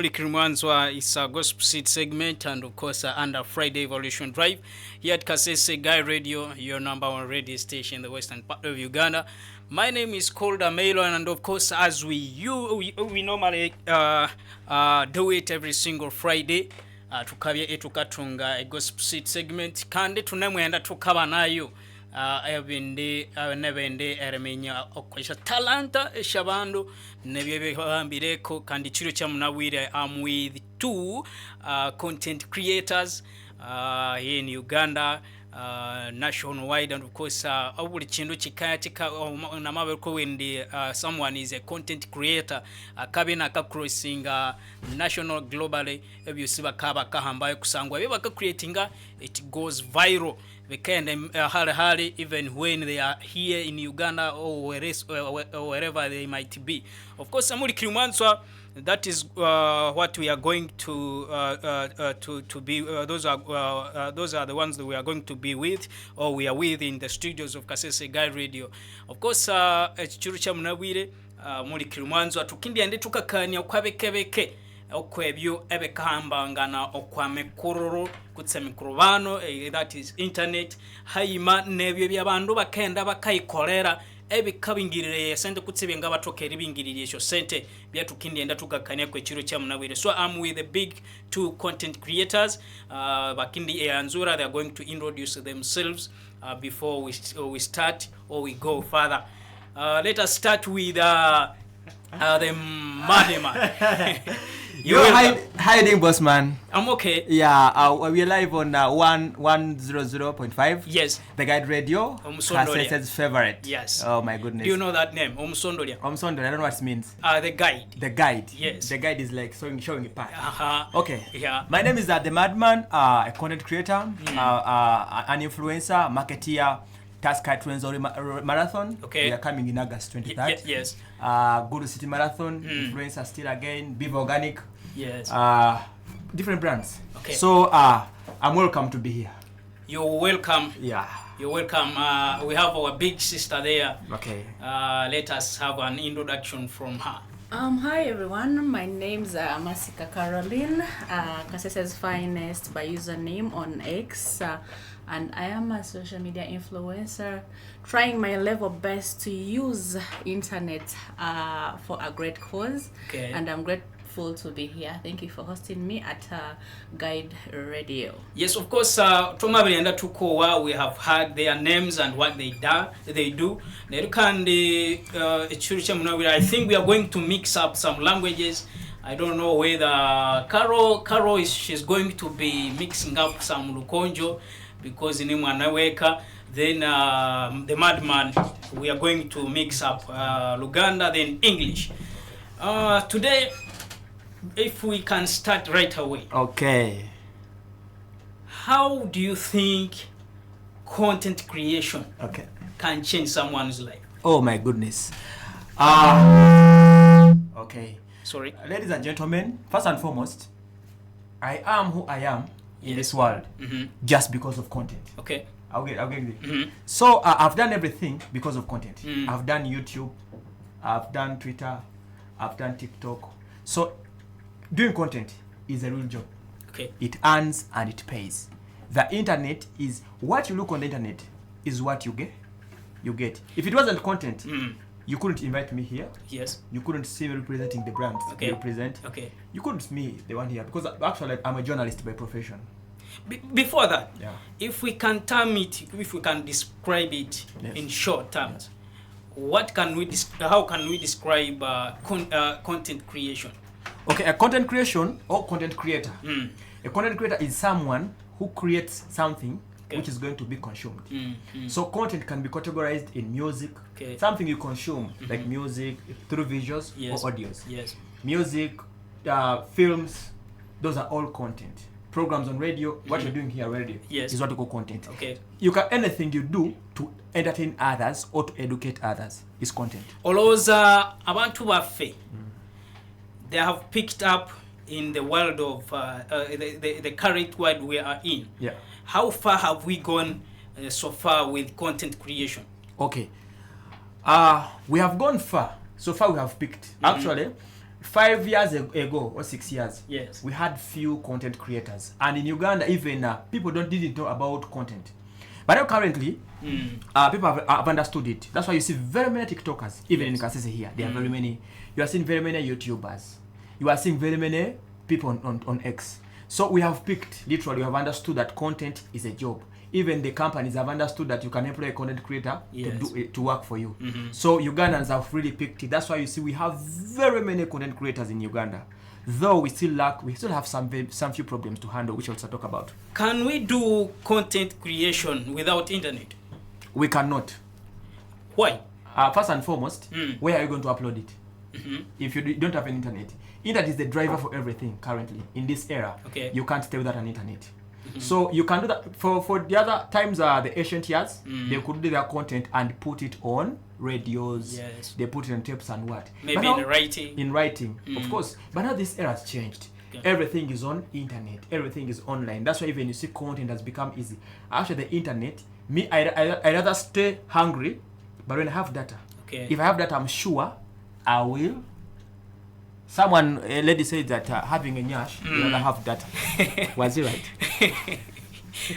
Mwanzwa is a gospel seed segment and of course under Friday Evolution Drive here at Kasese Guy Radio, your number one radio station in the western part of Uganda. My name is Colda Melon, and of course as we normally do it every single Friday, tukabye etukatunga a gospel seed segment kandi tunemwenda tukaba nayo nebende eremenya okwesha talanta eshabandu nebyebihambireko kandi kiro kya munawire. I'm with two content creators here in Uganda, nationwide, and of course buli kintu kikaya namabeko wendi someone is a content creator akabina ka crossing national globally ebyosi bakaba kahambaye kusangwa bye baka creatinga it goes viral. They can hali even when they are here in Uganda or wherever they might be. Of course, Amuri Kirumanswa, that is what we are going to be. Those are the ones that we are going to be with, or we are with in the studios of Kasese Guy Radio. Of course, ekikuru kya munabwire muri Kirumanswa tukindi ande tukakanya kwabekebeke okwebyo ebekahambangana okwamekururu kutsemikurubano that is internet hayima nebyo byabandu bakenda bakayikolera ebikabingirire sente kutsebenga batokera bingirire esho sente byatukindi enda tukakanya kwekiro kya munabwire. So I'm with the big two content creators bakindi eyanzura. They are going to introduce themselves before we start or we go further. Let us start with the Madema. You're hiding, boss man. I'm okay. Yeah, we're live on 100.5. Yes. The Guide Radio. Kasese's favorite. Yes. Oh my goodness. Do you know that name? Omsondolia. Omsondolia. I don't know what it means. The Guide. The Guide. Yes. The Guide is like showing a path. Okay. Yeah. My name is the Madman, a content creator, an influencer, marketeer. Tasker Twenzori Marathon. Okay. We are coming in August 23rd. Yes. Go to City Marathon. Influencer still again. Beef Organic. Yes. Different brands. Okay. So I'm welcome to be here. You're welcome. Yeah. You're welcome. We have our big sister there. Okay. Let us have an introduction from her. Hi everyone, my name's Masika Caroline, Kasese's finest by username on X, and I am a social media influencer trying my level best to use internet for a great cause. Okay. And I'm grateful to be here. Thank you for hosting me at Guide Radio. Yes, of course. Tomabirienda tukowa, we have heard their names and what they do. I think we are going to mix up some languages. I don't know whether Carol she's going to be mixing up some Lukonjo because in Mwanaweka. Then the Madman, we are going to mix up Luganda, then English. Today, if we can start right away. Okay. How do you think content creation can change someone's life? Oh my goodness. Okay. Sorry. Ladies and gentlemen, first and foremost, I am who I am in this world just because of content. Okay. I'll get it. So I've done everything because of content. I've done YouTube, I've done Twitter, I've done TikTok. So doing content is a real job. Okay. It earns and it pays. The internet is what you look on the internet is what you get. If it wasn't content, you couldn't invite me here. Yes. You couldn't see me representing the brands you represent. Okay. You couldn't see me the one here because actually I'm a journalist by profession. Before that, yeah. If we can describe it in short terms, how can we describe content creation? Okay, a content creation or content creator. A content creator is someone who creates something which is going to be consumed. So content can be categorized in music, something you consume like music through visuals or audios. Yes. Music, films, those are all content. Programs on radio, what you're doing here on radio is what you call content. Okay. You can anything you do to entertain others or to educate others is content. Oloza abantu baffe, they have picked up in the world of the current world we are in. Yeah. How far have we gone so far with content creation? Okay. We have gone far. So far we have picked. Actually, 5 years ago or 6 years, yes, we had few content creators, and in Uganda even people didn't know about content. But now currently, people have understood it. That's why you see very many TikTokers, even in Kasese here. There are very many. You are seeing very many YouTubers. You are seeing very many people on X. So we have picked, literally, we have understood that content is a job. Even the companies have understood that you can employ a content creator to work for you. So Ugandans have really picked it. That's why you see we have very many content creators in Uganda. Though we still have some few problems to handle, which we'll also talk about. Can we do content creation without internet? We cannot. Why? First and foremost, where are you going to upload it? If you don't have an internet. Internet is the driver for everything currently in this era. Okay. You can't stay without an internet. So you can do that. For the other times, the ancient years, they could do their content and put it on radios. Yes. They put it on tapes and what? Maybe now, in writing. In writing, of course. But now this era has changed. Okay. Everything is on internet. Everything is online. That's why even you see content has become easy. After the internet, I rather stay hungry, but when I have data, if I have data, I'm sure I will. A lady said that having a nyash, you rather have data. Was it right?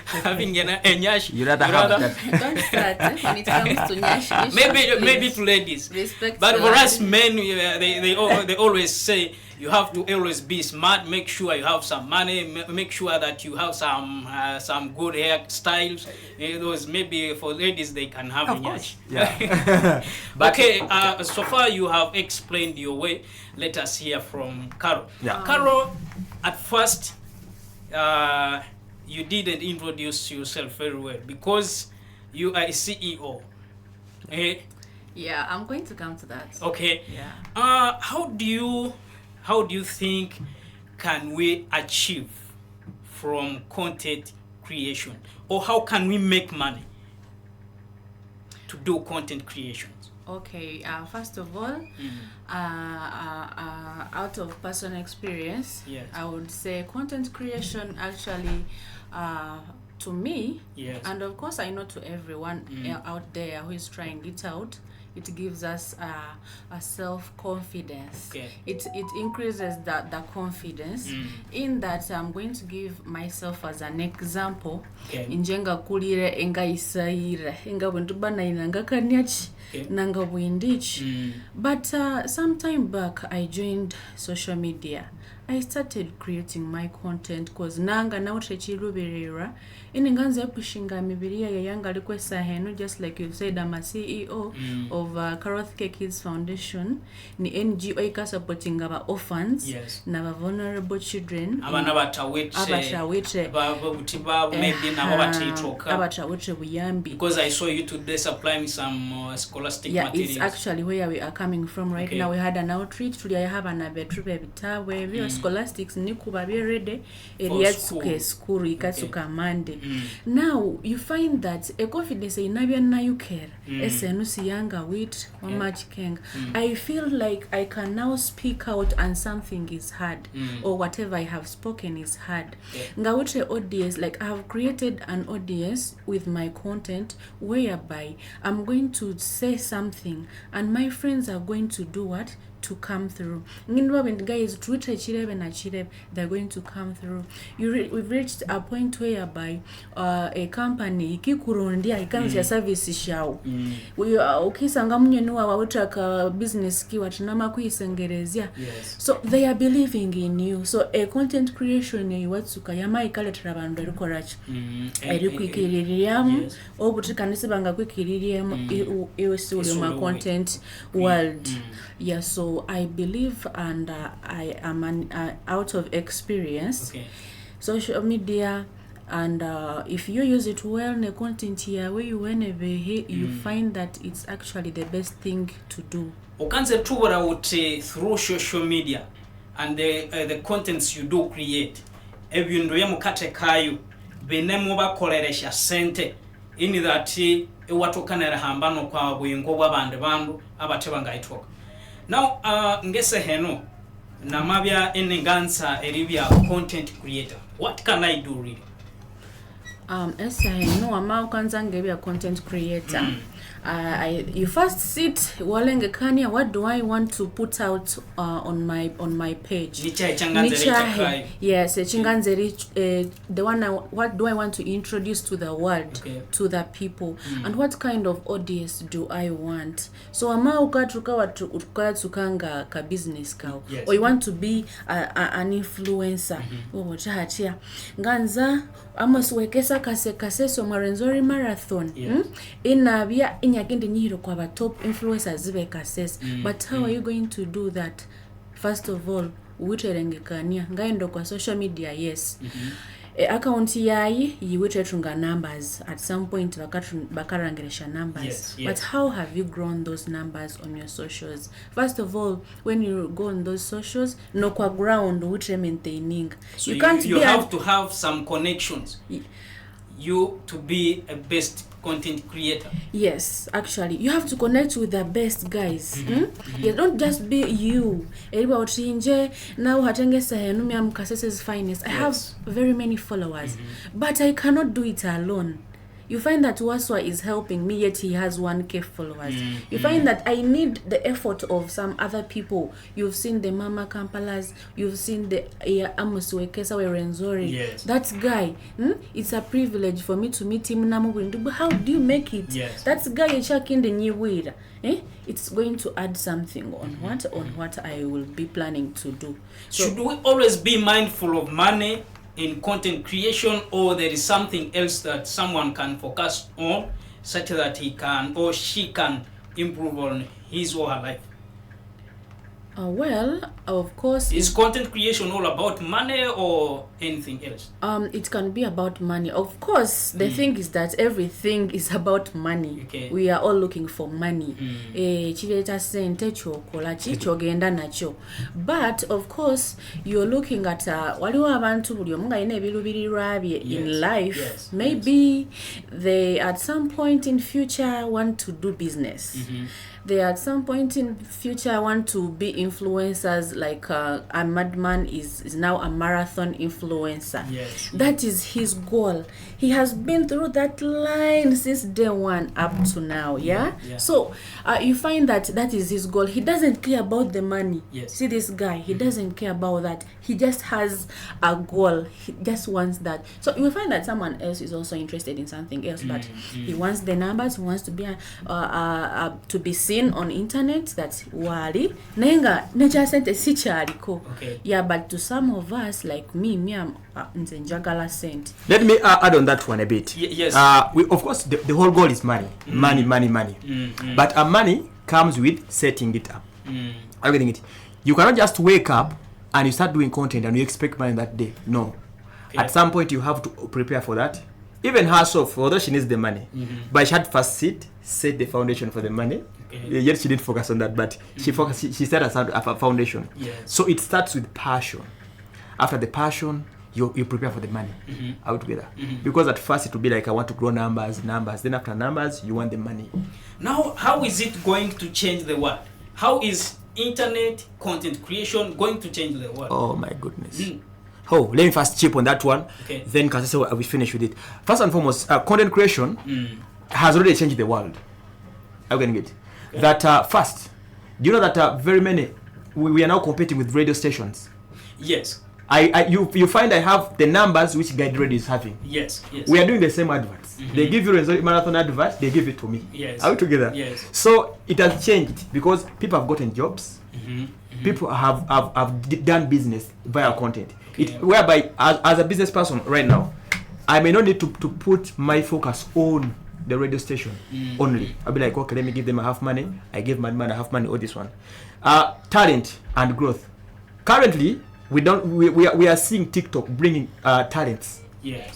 Having a nyash, you rather have data. Don't start when it comes to nyash. Maybe to ladies. Respect, but for us men, they always say you have to always be smart. Make sure you have some money. Make sure that you have some good hairstyles. Those maybe for ladies they can have a nyash. Yeah. Okay. So far you have explained your way. Let us hear from Carol. Yeah. Carol, at first, you didn't introduce yourself very well because you are a CEO. Yeah, I'm going to come to that. Okay. Yeah. How do you think can we achieve from content creation, or how can we make money to do content creations? Okay, first of all, out of personal experience, I would say content creation actually, to me, and of course I know to everyone out there who is trying it out, it gives us a self-confidence. Okay. It increases the confidence in that I'm going to give myself as an example. Injenga kulire enga isaira enga wentuba na inanga kanyachi nanga windichi. But some time back I joined social media. I started creating my content because nanga na utechiruberera ininganza kushinga mibiria ya yanga likwesa heno, just like you said. I'm a CEO of Karothe Kids Foundation, ni NGO ika supporting our orphans na vulnerable children abana batawete maybe na abatawete buyambi, because I saw you today supplying some scholastic materials. It's actually where we are coming from right now. We had an outreach today. I have an abetrupe bitawe scholastics nikuba be ready area school ikasuka Monday. Now you find that a confidence inabya na yukera esenusi yanga wit much king. I feel like I can now speak out and something is hard or whatever I have spoken is hard. Ngawute audience, like I have created an audience with my content whereby I'm going to say something and my friends are going to do what? To come through. When guys Twitter chirebe na chirebe, they're going to come through. We've reached a point whereby a company ikikurondia ikanza service shao. We ukisanga munyenu wawutaka business ki watinama kuisengerezia. So they are believing in you. So a content creation yiwatsuka yama ikaletera abantu erikorachi. Erikwikiririamu obutikandise banga kwikiririamu iwesi uli ma content world. Yeah, so I believe and I am out of experience. Social media, and if you use it well, the content here where you you find that it's actually the best thing to do. Okanze tubora uti through social media and the contents you do create, ebintu yamukate kayo benemu bakoleresha sente ini that ewatokanera hambano kwa buyingo bw'abandi bandu abateba ngayitoka. Now, ngese heno namabya eningansa eribya content creator. What can I do really? No, I'm a content creator. You first sit walenge kania, what do I want to put out on my page? Yes, the one what do I want to introduce to the world, to the people, and what kind of audience do I want? So ama ukatuka ka business kao, or you want to be an influencer. Nganza amaswekesa Kasese Marenzori marathon. Inabia inyagende nyiro kwa ba top influencers zibe Kasese. But how are you going to do that? First of all, uwiterengekania ngaendo kwa social media, yes. Account yayi yiwitetunga numbers at some point bakarangeresha numbers. But how have you grown those numbers on your socials? First of all, when you go on those socials, no kwa ground which maintaining. So you have to have some connections. You to be a best content creator. Yes, actually, you have to connect with the best guys. You don't just be you. Now Kasese's finest. I have very many followers, but I cannot do it alone. You find that Waswa is helping me, yet he has 1K followers. You find that I need the effort of some other people. You've seen the Mama Kampalas, you've seen the Amuswekesa Werenzori. That guy, it's a privilege for me to meet him. But how do you make it? That guy is in the new way. It's going to add something on what I will be planning to do. So, should we always be mindful of money in content creation, or there is something else that someone can focus on such that he can or she can improve on his or her life? Well, of course. Is content creation all about money or anything else? It can be about money. Of course, the thing is that everything is about money. We are all looking for money. But of course, you're looking at in life. Maybe they at some point in future want to do business. They at some point in future want to be influencers, like a madman is now a marathon influencer. That is his goal. He has been through that line since day one up to now. So you find that is his goal. He doesn't care about the money. See this guy, he doesn't care about that. He just has a goal. He just wants that. So you will find that someone else is also interested in something else, but he wants the numbers. He wants to be seen on internet. That's wali nenga nature sente si chaliko. But to some of us, like me am nzenjagala sent. Let me add on that one a bit. We, of course, the whole goal is money. Money. But money comes with setting it up. Are you getting it? You cannot just wake up and you start doing content and you expect money that day. No. At some point you have to prepare for that. Even herself, although she needs the money, but she had first set the foundation for the money. Yet she didn't focus on that, but she set aside a foundation. So it starts with passion. After the passion, you prepare for the money altogether. Because at first it will be like, I want to grow numbers. Then after numbers, you want the money. Now, how is it going to change the world? How is internet content creation going to change the world? Oh my goodness. Oh, let me first chip on that one. Then Kasese will finish with it. First and foremost, content creation has already changed the world. I'm getting it. That first, do you know that very many we are now competing with radio stations? Yes. You find I have the numbers which Guide Radio is having. Yes. We are doing the same adverts. They give you a marathon advert, they give it to me. Are we together? So it has changed because people have gotten jobs. People have done business via content. Whereby as a business person right now, I may not need to put my focus on the radio station only. I'll be like, okay, let me give them a half money. I give my man a half money or this one. Talent and growth. Currently, we are seeing TikTok bringing talents.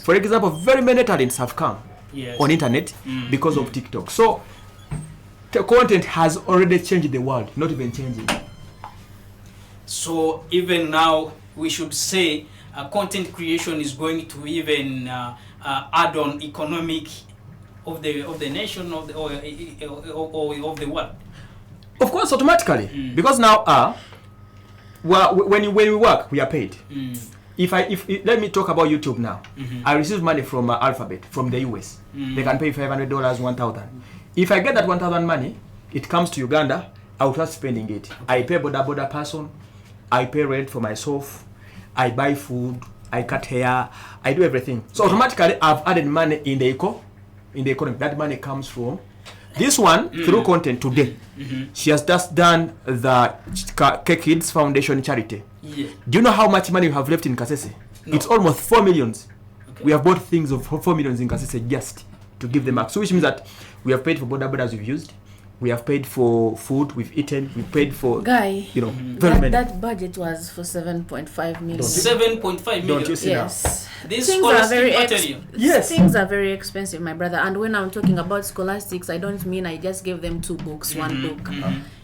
For example, very many talents have come on internet because of TikTok. So the content has already changed the world, not even changing. So even now, we should say content creation is going to even add on economic of the nation or of the world. Of course, automatically, because now when we work, we are paid. let me talk about YouTube now. I receive money from Alphabet from the US. They can pay $500, $1,000. If I get that 1,000 money, it comes to Uganda. I will start spending it. I pay border person. I pay rent for myself. I buy food. I cut hair. I do everything. So automatically, I've added money in the economy. That money comes from this one through content today. She has just done the Kids Foundation charity. Yeah. Do you know how much money you have left in Kasese? No. It's almost 4 million. Okay. We have bought things of 4 million in Kasese just to give them back. So which means that we have paid for borders we've used. We have paid for food we've eaten. We paid for that budget was for 7.5 million. 7.5 million. Don't you see yes. now? This things are very yes. Things are very expensive, my brother. And when I'm talking about scholastics, I don't mean I just gave them 2 books, 1 book.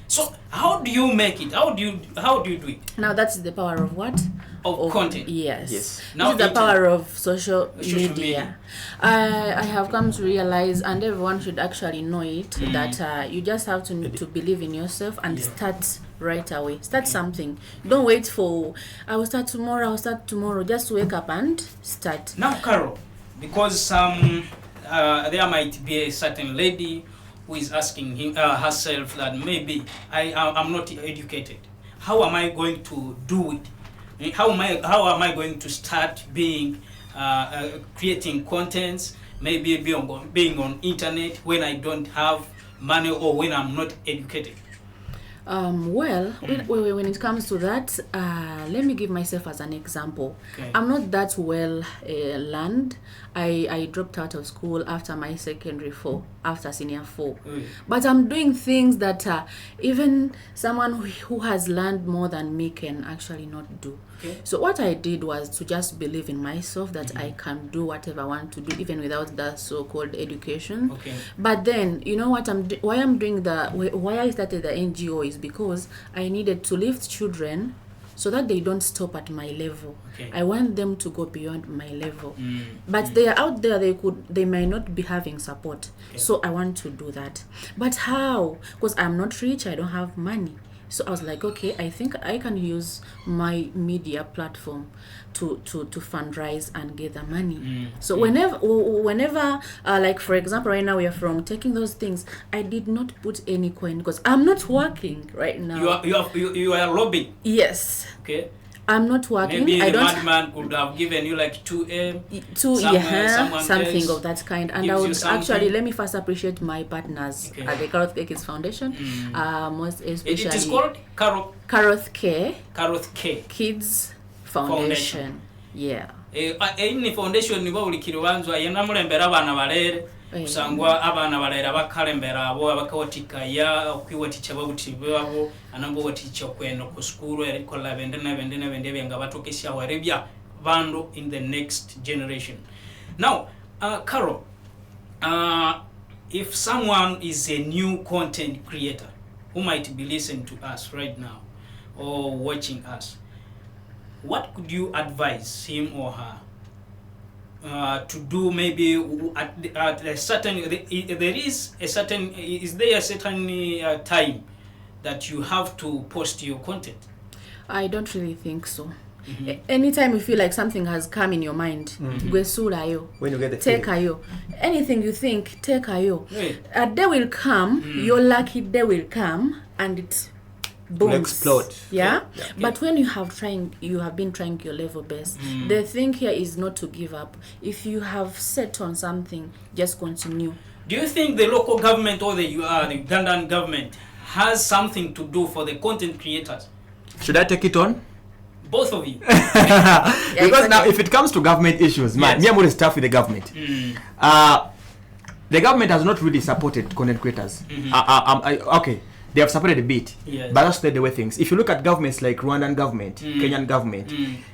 So how do you make it? How do you do it? Now that's the power of what? Of content. Yes. Now this is the power of social media. I have come to realize, and everyone should actually know it, that you just have to believe in yourself and start right away. Start something. Don't wait for I will start tomorrow. Just wake up and start. Now, Carol, because there might be a certain lady who is asking herself that maybe I'm not educated. How am I going to do it? How am I going to start being creating contents? Maybe being on internet when I don't have money or when I'm not educated. When it comes to that, let me give myself as an example. Okay. I'm not that well learned. I dropped out of school after my secondary 4, after senior 4. But I'm doing things that even someone who has learned more than me can actually not do. Okay. So what I did was to just believe in myself that I can do whatever I want to do, even without the so-called education. Okay. But then, you know what why I started the NGO is because I needed to lift children so that they don't stop at my level. Okay. I want them to go beyond my level. But they are out there, they might not be having support. Okay. So I want to do that. But how? Because I'm not rich, I don't have money. So I was like, okay, I think I can use my media platform to fundraise and gather money. So whenever like for example, right now we are from taking those things, I did not put any coin because I'm not working right now. You are lobbying. Yes. Okay. I'm not working. Maybe the madman could have given you like 2M. Something of that kind. And I would actually, let me first appreciate my partners at the Karoth Kids Foundation. Most especially. It is called Karoth Kids Foundation. Yeah. Any foundation nibo buli kirubanzwa yena mulembera abana balere kusangwa abana balera bakalembera abo abakawatikaya okwiwaticha babutibwabo anambo waticha kweno ku school erikola bende byenga batokesha warebya bando in the next generation. Now, Carol, if someone is a new content creator who might be listening to us right now or watching us, what could you advise him or her to do? Maybe at a certain, is there a certain time that you have to post your content? I don't really think so. Anytime you feel like something has come in your mind, when you get the take ayo. Anything you think, take ayo. A day will come, your lucky day will come, and it booms. Explode. Yeah? Okay. But when you have been trying your level best, the thing here is not to give up. If you have set on something, just continue. Do you think the local government or the Ugandan government has something to do for the content creators? Should I take it on? Both of you. Because now if it comes to government issues, me I'm going to start with the government. The government has not really supported content creators. Okay, they have supported a bit, but that's not the way things. If you look at governments like Rwandan government, Kenyan government,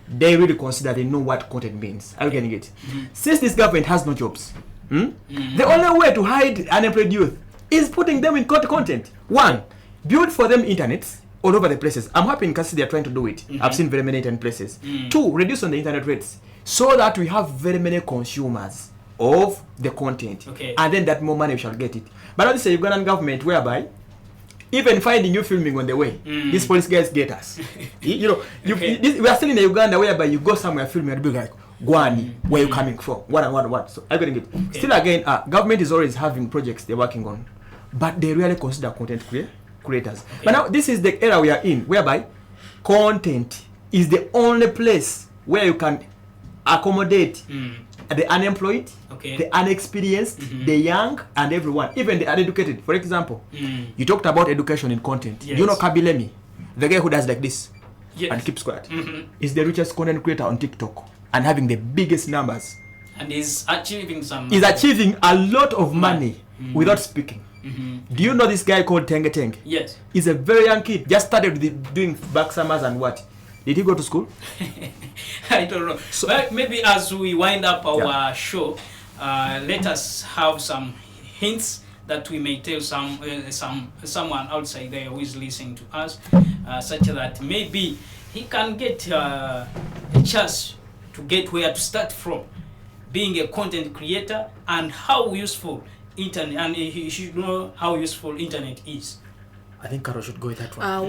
they really consider, they know what content means. Are you getting it? Since this government has no jobs, the only way to hide unemployed youth is putting them in content. One, build for them internets all over the places. I'm happy in Kasese they are trying to do it. I've seen very many internet places. Two, reduce on the internet rates so that we have very many consumers of the content. And then that more money we shall get it. But now this is a Ugandan government whereby Even finding you filming on the way, these police guys get us. We are still in Uganda whereby you go somewhere filming and be like, Gwani, where you coming from? What? So I'm getting it. Okay. Still again, government is always having projects they're working on, but they really consider content creators. Okay. But now this is the era we are in, whereby content is the only place where you can accommodate the unemployed, the unexperienced, the young, and everyone, even the uneducated. For example, you talked about education in content. Yes. You know Kabilemi, the guy who does like this and keeps quiet, is the richest content creator on TikTok and having the biggest numbers. And he's achieving He's achieving a lot of money without speaking. Do you know this guy called Tenge Tenge? Yes. He's a very young kid. Just started doing back summers and what? Did he go to school? I don't know. So, but maybe as we wind up our show, let us have some hints that we may tell someone outside there who is listening to us, such that maybe he can get a chance to get where to start from, being a content creator, and how useful internet, and he should know how useful internet is. I think Carol should go with that one. I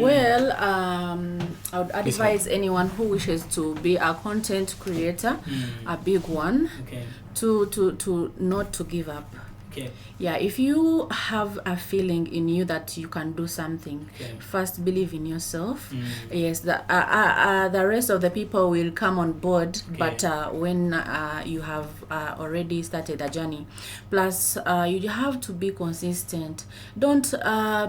would advise anyone who wishes to be a content creator, a big one, to not to give up. Okay. Yeah, if you have a feeling in you that you can do something, first believe in yourself. Yes, the rest of the people will come on board, but when you have already started a journey. Plus, you have to be consistent. Don't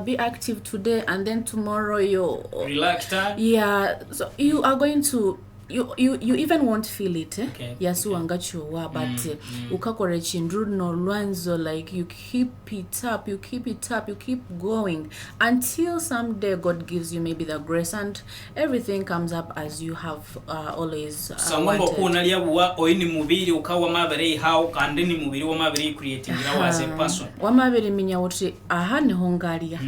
be active today and then tomorrow you relax. Yeah, so you are going to you even won't feel it, yasu angachowa, but ukakore chindru no lwanzo, like you keep it up, you keep going until someday God gives you maybe the grace and everything comes up as you have always wanted. Oini mubiri ukawa mabere how kandeni mubiri wa mabere creating as a person. Wa mabere minya wote ahane hongaria.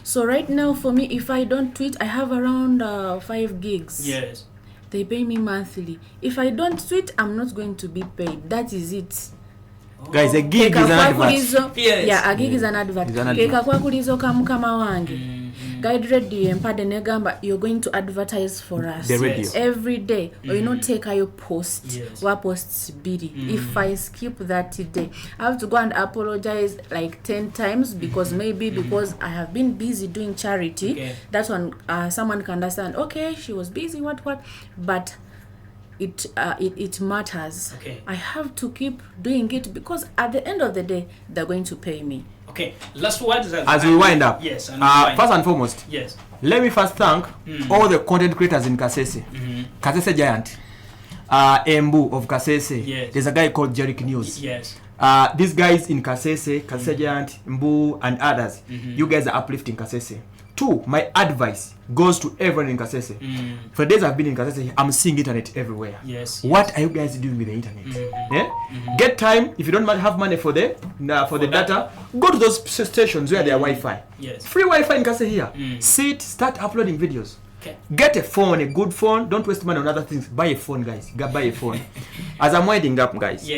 So right now for me, if I don't tweet, I have around 5 gigs. Yes. They pay me monthly. If I don't tweet, I'm not going to be paid. That is it. Guys, a gig is an advert. Yes. Yeah, a gig is an advert. Keka kwa kulizo kamukama wange. Guide Radio Empade Negamba, you're going to advertise for us. The radio. Every day. Or you know, take your post. Wa posts bidi. If I skip that today, I have to go and apologize like 10 times because because I have been busy doing charity. That's when someone can understand, okay, she was busy, what, but it matters. I have to keep doing it because at the end of the day, they're going to pay me. Okay, last words as we wind up. Yes, first and foremost, let me first thank all the content creators in Kasese. Kasese Giant, Embu of Kasese. There's a guy called Jerick News. These guys in Kasese Giant, Embu, and others. You guys are uplifting Kasese. 2, my advice goes to everyone in Kasese. For days I've been in Kasese, I'm seeing internet everywhere. What are you guys doing with the internet? Get time. If you don't have money for the data, go to those stations where there are Wi-Fi. Free Wi-Fi in Kasese here. Sit, start uploading videos. Get a phone, a good phone. Don't waste money on other things. Buy a phone, guys. Buy a phone. As I'm winding up, guys.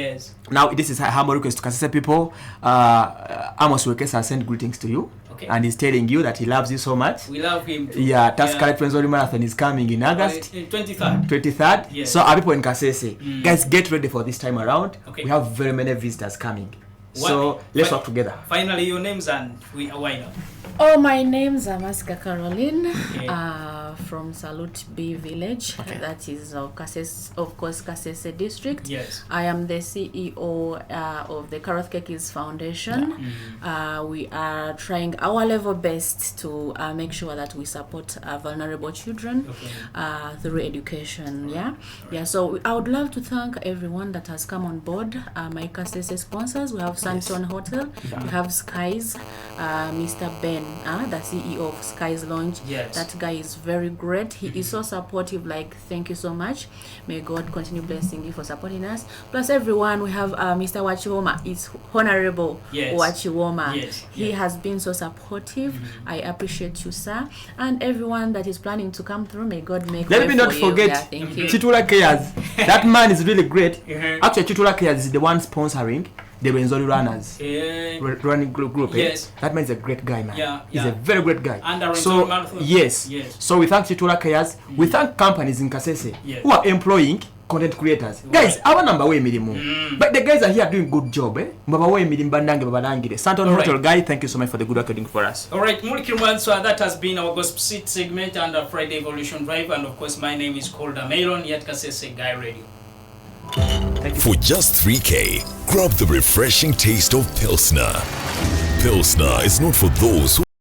Now this is a humble request to Kasese people. Amos Wekesa, I send greetings to you. And he's telling you that he loves you so much. We love him too. Tascalite Friends Marathon is coming in August 23rd. So our people in Kasese, guys, get ready for this time around. We have very many visitors coming. So let's work together. Finally, your names and we are wind up. Oh, my name's Masika Caroline, from Salute B Village. That is of course, Kasese District. I am the CEO of the Carrot Cakes Foundation. We are trying our level best to make sure that we support vulnerable children through education. So I would love to thank everyone that has come on board. My Kasese sponsors, we have Santon Hotel, we have Skies, Mr. Ben, the CEO of Skies Lounge. That guy is very great. He is so supportive. Like, thank you so much. May God continue blessing you for supporting us. Plus everyone, we have Mr. Wachiwoma. It's Honorable Wachiwoma. He has been so supportive. I appreciate you, sir. And everyone that is planning to come through, may God make Let me not forget Chitula Cares. That man is really great. Actually, Chitula Cares is the one sponsoring the Renzori runners. Yeah. Running group. Yes. That man is a great guy, man. Yeah. He's a very great guy. And the so, Renzori marathon. yes. Yes. So we thank Chitula Kayas. We thank companies in Kasese yes. who are employing content creators. Right. Guys, our number way milimu. But the guys are here doing good job, eh? Mbaba way milim bandange babalangire. Santon Hotel guy, thank you so much for the good work you're doing for us. Alright, Mulikirwan, so that has been our Gospel Seat segment under Friday Evolution Drive, and of course my name is called Amelon, yet Kasese Guy Radio. For just 3K, grab the refreshing taste of Pilsner. Pilsner is not for those who